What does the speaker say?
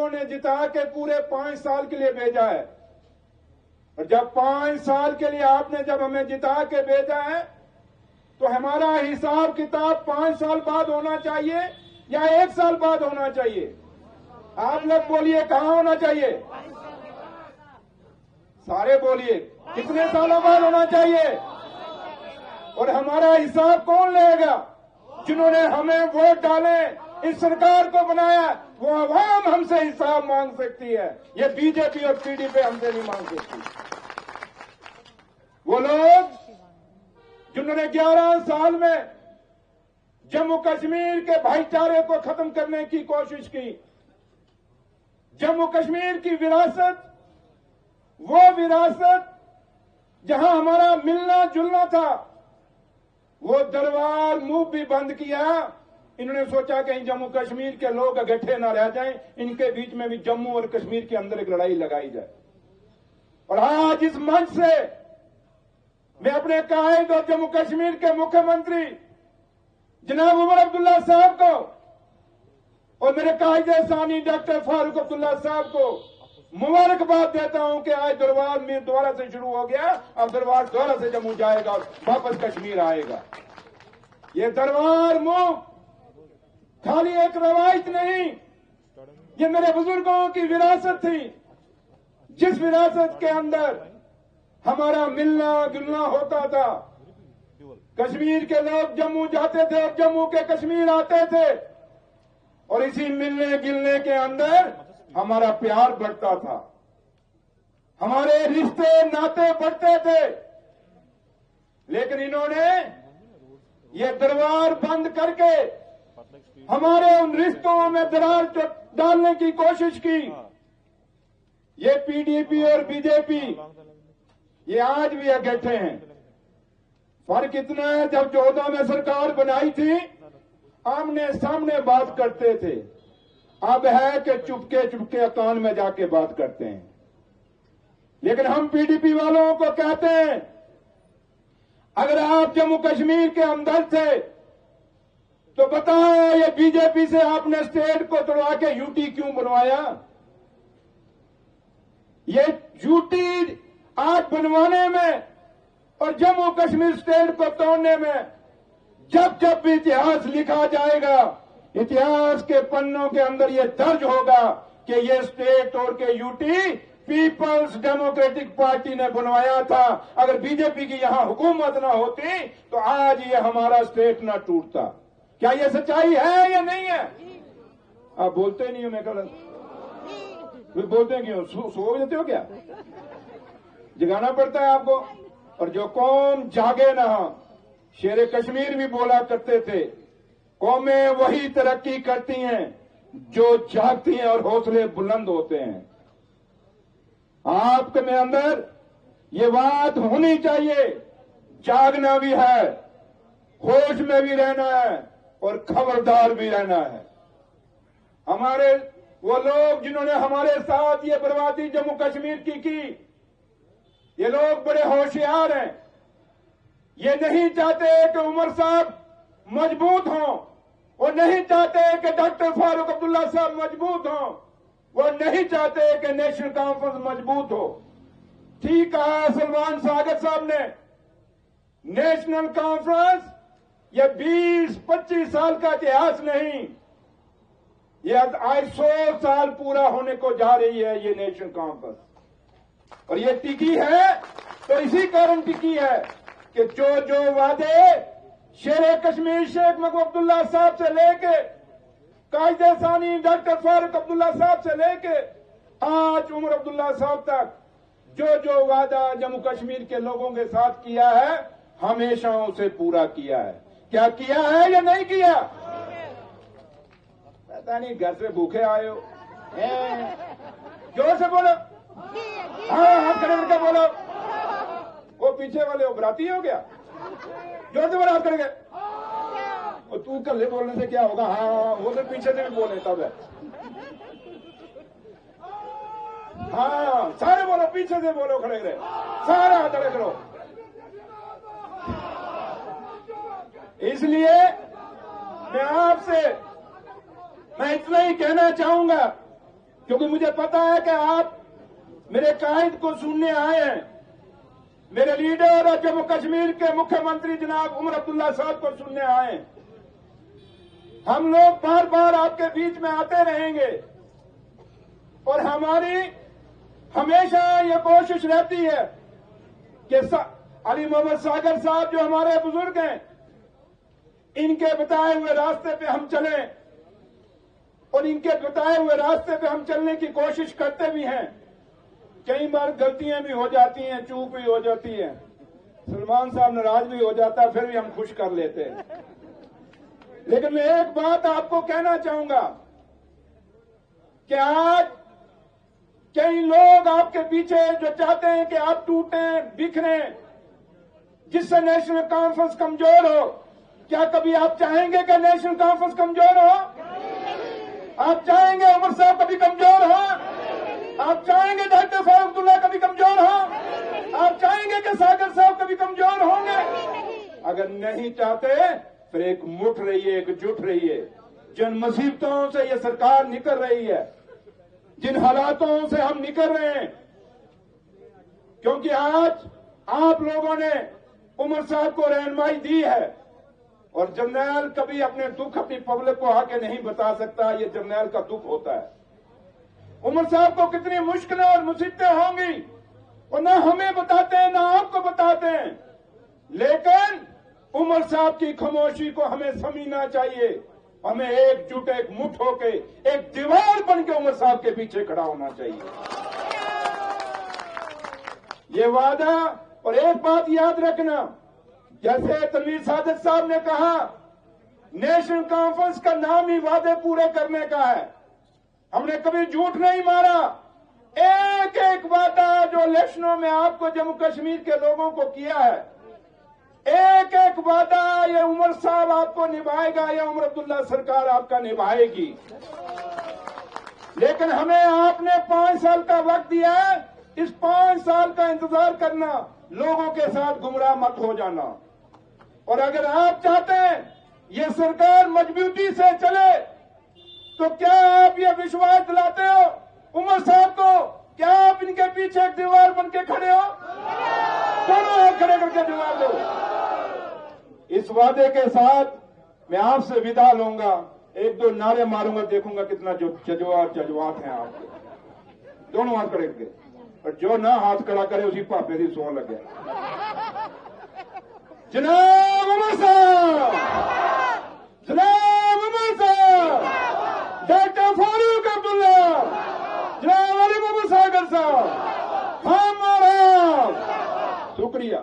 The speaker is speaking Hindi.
लोगों ने जिता के पूरे 5 साल के लिए भेजा है। और जब 5 साल के लिए आपने जब हमें जिता के भेजा है तो हमारा हिसाब किताब 5 साल बाद होना चाहिए या 1 साल बाद होना चाहिए? आप लोग बोलिए, कहां होना चाहिए? सारे बोलिए, कितने सालों बाद होना चाहिए? और हमारा हिसाब कौन लेगा? जिन्होंने हमें वोट डाले, इस सरकार को बनाया, वो आवाम हमसे हिसाब मांग सकती है। ये बीजेपी और पीडीपी हमसे नहीं मांग सकती। वो लोग जिन्होंने 11 साल में जम्मू कश्मीर के भाईचारे को खत्म करने की कोशिश की, जम्मू कश्मीर की विरासत, वो विरासत जहां हमारा मिलना जुलना था, वो दरबार मुंह भी बंद किया। इन्होंने सोचा कि जम्मू कश्मीर के लोग इकट्ठे न रह जाएं, इनके बीच में भी जम्मू और कश्मीर के अंदर एक लड़ाई लगाई जाए। और आज इस मंच से मैं अपने कायद और जम्मू कश्मीर के मुख्यमंत्री जनाब उमर अब्दुल्ला साहब को और मेरे कायदे सानी डॉक्टर फारूक अब्दुल्ला साहब को मुबारकबाद देता हूं कि आज दरबार में दोबारा से शुरू हो गया। अब दरबार दोबारा से जम्मू जाएगा और वापस कश्मीर आएगा। ये दरबार मुंह खाली एक रवायत नहीं, ये मेरे बुजुर्गों की विरासत थी, जिस विरासत के अंदर हमारा मिलना जुलना होता था। कश्मीर के लोग जम्मू जाते थे और जम्मू के कश्मीर आते थे और इसी मिलने गिलने के अंदर हमारा प्यार बढ़ता था, हमारे रिश्ते नाते बढ़ते थे। लेकिन इन्होंने ये दरबार बंद करके हमारे उन रिश्तों में दरार डालने की कोशिश की। ये पीडीपी और बीजेपी ये आज भी इकट्ठे हैं। फर्क इतना है, जब 14 में सरकार बनाई थी आमने सामने बात करते थे, अब है कि चुपके चुपके कान में जाके बात करते हैं। लेकिन हम पीडीपी वालों को कहते हैं, अगर आप जम्मू कश्मीर के अंदर थे तो बताओ ये बीजेपी से आपने स्टेट को तोड़वा के यूटी क्यों बनवाया? ये यूटी आज बनवाने में और जम्मू कश्मीर स्टेट को तोड़ने में जब जब भी इतिहास लिखा जाएगा, इतिहास के पन्नों के अंदर ये दर्ज होगा कि ये स्टेट तोड़ के यूटी पीपल्स डेमोक्रेटिक पार्टी ने बनवाया था। अगर बीजेपी की यहां हुकूमत ना होती तो आज ये हमारा स्टेट ना टूटता। क्या ये सच्चाई है या नहीं है? आप बोलते नहीं हो, मैं कल बोलते हैं क्यों? सो देते हो क्या? जगाना पड़ता है आपको। और जो कौम जागे ना, शेर कश्मीर भी बोला करते थे, कौमें वही तरक्की करती हैं जो जागती हैं और हौसले बुलंद होते हैं। आपके में अंदर ये बात होनी चाहिए, जागना भी है, होश में भी रहना है और खबरदार भी रहना है। हमारे वो लोग जिन्होंने हमारे साथ ये बर्बादी जम्मू कश्मीर की, ये लोग बड़े होशियार हैं। ये नहीं चाहते कि उमर साहब मजबूत हों, वो नहीं चाहते कि डॉक्टर फारूक अब्दुल्ला साहब मजबूत हों, वो नहीं चाहते कि नेशनल कॉन्फ्रेंस मजबूत हो। ठीक कहा सलमान सागर साहब ने, नेशनल कॉन्फ्रेंस ये 20-25 साल का इतिहास नहीं, ये आज 100 साल पूरा होने को जा रही है ये नेशनल कॉन्फ्रेंस। और ये टिकी है तो इसी कारण टिकी है कि जो जो वादे शेर कश्मीर शेख महबूब अब्दुल्ला साहब से लेके कायदे सानी डॉक्टर फारूक अब्दुल्ला साहब से लेके आज उमर अब्दुल्ला साहब तक जो जो वादा जम्मू कश्मीर के लोगों के साथ किया है, हमेशा उसे पूरा किया है। क्या किया है या नहीं किया? पता नहीं, घर से भूखे आए हो। जोर से बोलो, हाँ हाथ खड़े करके बोलो। वो पीछे वाले उभराती हो क्या? जोर से बोलो, हाथ खड़े करके। और तू कल्ले बोलने से क्या होगा? हाँ, वो तो पीछे से भी बोले तब है। हाँ सारे बोलो, पीछे से बोलो, खड़े रहे, सारा हाथ खड़े करो। इसलिए मैं आपसे मैं इतना ही कहना चाहूंगा क्योंकि मुझे पता है कि आप मेरे कायद को सुनने आए हैं, मेरे लीडर और जम्मू कश्मीर के मुख्यमंत्री जनाब उमर अब्दुल्ला साहब को सुनने आए हैं। हम लोग बार बार आपके बीच में आते रहेंगे और हमारी हमेशा ये कोशिश रहती है कि अली मोहम्मद सागर साहब जो हमारे बुजुर्ग हैं, इनके बताए हुए रास्ते पे हम चलें और इनके बताए हुए रास्ते पे हम चलने की कोशिश करते भी हैं। कई बार गलतियां भी हो जाती हैं, चूक भी हो जाती है, सलमान साहब नाराज भी हो जाता है, फिर भी हम खुश कर लेते हैं। लेकिन मैं एक बात आपको कहना चाहूंगा कि आज कई लोग आपके पीछे जो चाहते हैं कि आप टूटें, बिखरें, जिससे नेशनल कॉन्फ्रेंस कमजोर हो। क्या कभी आप चाहेंगे कि नेशनल कॉन्फ्रेंस कमजोर हो? आप चाहेंगे उमर साहब कभी कमजोर हो? आप चाहेंगे डॉक्टर फारूक अब्दुल्ला कभी कमजोर हो? आप चाहेंगे कि सागर साहब कभी कमजोर होंगे? अगर नहीं चाहते फिर एक मुठ रहिए, एकजुट रहिए। जिन मुसीबतों से ये सरकार निकल रही है, जिन हालातों से हम निकल रहे हैं, क्योंकि आज आप लोगों ने उमर साहब को रहनुमाई दी है और जर्नैल कभी अपने दुख अपनी पब्लिक को आके नहीं बता सकता। ये जर्नैल का दुख होता है। उमर साहब को कितनी मुश्किलें और मुसीबतें होंगी और ना हमें बताते हैं ना आपको बताते हैं, लेकिन उमर साहब की खामोशी को हमें समझना चाहिए। हमें एकजुट, एक मुठ होके, एक दीवार बन के उमर साहब के पीछे खड़ा होना चाहिए। ये वादा, और एक बात याद रखना, जैसे तनवीर सादिक साहब ने कहा, नेशनल कॉन्फ्रेंस का नाम ही वादे पूरे करने का है। हमने कभी झूठ नहीं मारा। एक एक वादा जो इलेक्शनों में आपको जम्मू कश्मीर के लोगों को किया है, एक एक वादा ये उमर साहब आपको निभाएगा, या उमर अब्दुल्ला सरकार आपका निभाएगी। लेकिन हमें आपने 5 साल का वक्त दिया है। इस 5 साल का इंतजार करना, लोगों के साथ गुमराह मत हो जाना। और अगर आप चाहते हैं ये सरकार मजबूती से चले, तो क्या आप ये विश्वास दिलाते हो उमर साहब को? क्या आप इनके पीछे एक दीवार बन के खड़े हो? दोनों हाथ खड़े करके दीवार दो। इस वादे के साथ मैं आपसे विदा लूंगा। 1-2 नारे मारूंगा, देखूंगा कितना जो जज्बात हैं आपके। दोनों हाथ खड़े करके, और जो ना हाथ खड़ा करे उसी पापे की सौ लगे। जनाब उमर साहब, जनाब उमर साहब, डॉक्टर फारूक अब्दुल्ला, जनाब अली मोहम्मद सागर साहब, हम और आप। शुक्रिया।